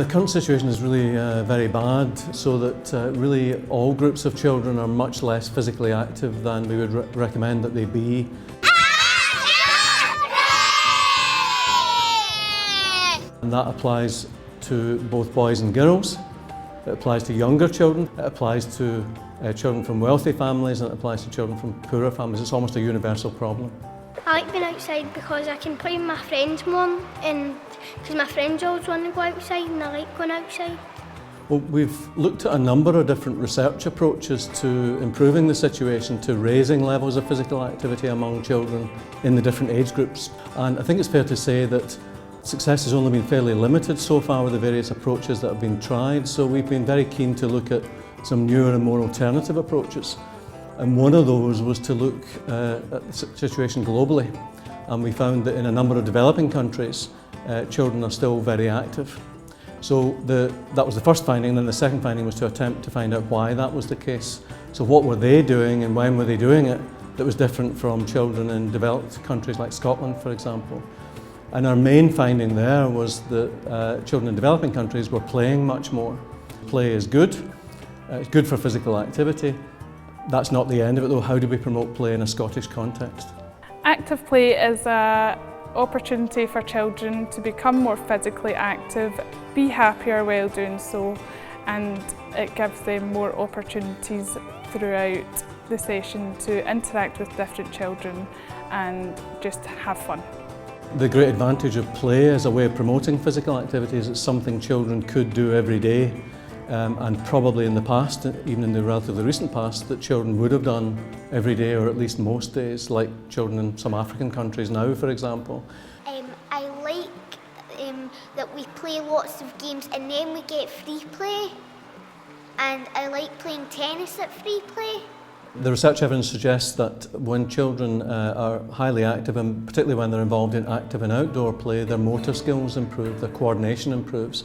The current situation is really very bad, so that really all groups of children are much less physically active than we would recommend that they be. And that applies to both boys and girls. It applies to younger children, it applies to children from wealthy families, and it applies to children from poorer families. It's almost a universal problem. I like being outside because I can play with my friends more, and because my friends always want to go outside and I like going outside. Well, we've looked at a number of different research approaches to improving the situation, to raising levels of physical activity among children in the different age groups. And I think it's fair to say that success has only been fairly limited so far with the various approaches that have been tried, so we've been very keen to look at some newer and more alternative approaches. And one of those was to look at the situation globally. And we found that in a number of developing countries, children are still very active. So that was the first finding, and then the second finding was to attempt to find out why that was the case. So what were they doing and when were they doing it that was different from children in developed countries like Scotland, for example. And our main finding there was that children in developing countries were playing much more. Play is good, it's good for physical activity. That's not the end of it though. How do we promote play in a Scottish context? Active play is an opportunity for children to become more physically active, be happier while doing so, and it gives them more opportunities throughout the session to interact with different children and just have fun. The great advantage of play as a way of promoting physical activity is it's something children could do every day, and probably in the past, even in the relatively recent past, that children would have done every day or at least most days, like children in some African countries now, for example. I like that we play lots of games and then we get free play, and I like playing tennis at free play. The research evidence suggests that when children are highly active, and particularly when they're involved in active and outdoor play, their motor skills improve, their coordination improves.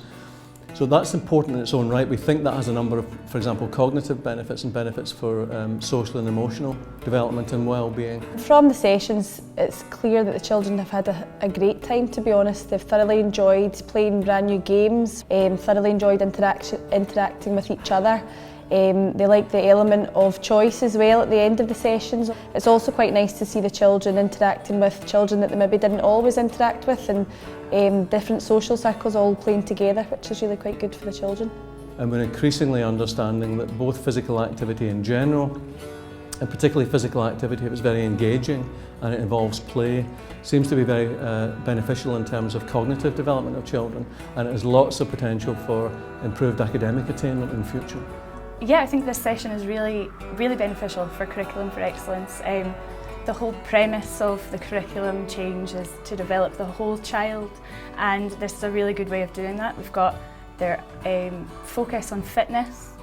So that's important in its own right. We think that has a number of, for example, cognitive benefits and benefits for social and emotional development and well-being. From the sessions, it's clear that the children have had a great time, to be honest. They've thoroughly enjoyed playing brand new games, thoroughly enjoyed interacting with each other. They like the element of choice as well at the end of the sessions. It's also quite nice to see the children interacting with children that they maybe didn't always interact with, and different social circles all playing together, which is really quite good for the children. And we're increasingly understanding that both physical activity in general, and particularly physical activity if it's very engaging and it involves play, seems to be very beneficial in terms of cognitive development of children, and it has lots of potential for improved academic attainment in the future. Yeah, I think this session is really beneficial for Curriculum for Excellence. The whole premise of the curriculum change is to develop the whole child, and this is a really good way of doing that. We've got their focus on fitness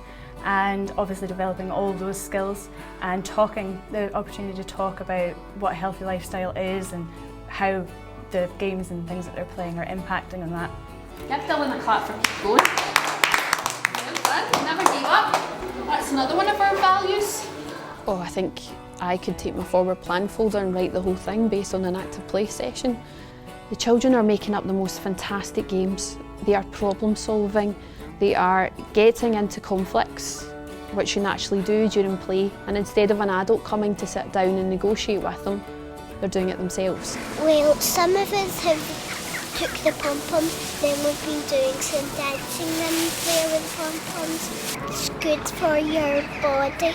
and obviously developing all those skills, and the opportunity to talk about what a healthy lifestyle is and how the games and things that they're playing are impacting on that. Give Dylan a clap for keep going. Never give up. That's another one of our values. Oh, I think I could take my forward plan folder and write the whole thing based on an active play session. The children are making up the most fantastic games. They are problem solving. They are getting into conflicts, which you naturally do during play. And instead of an adult coming to sit down and negotiate with them, they're doing it themselves. Well, some of us have took the pom-poms, then we've been doing some dancing and playing with pom-poms. It's good for your body.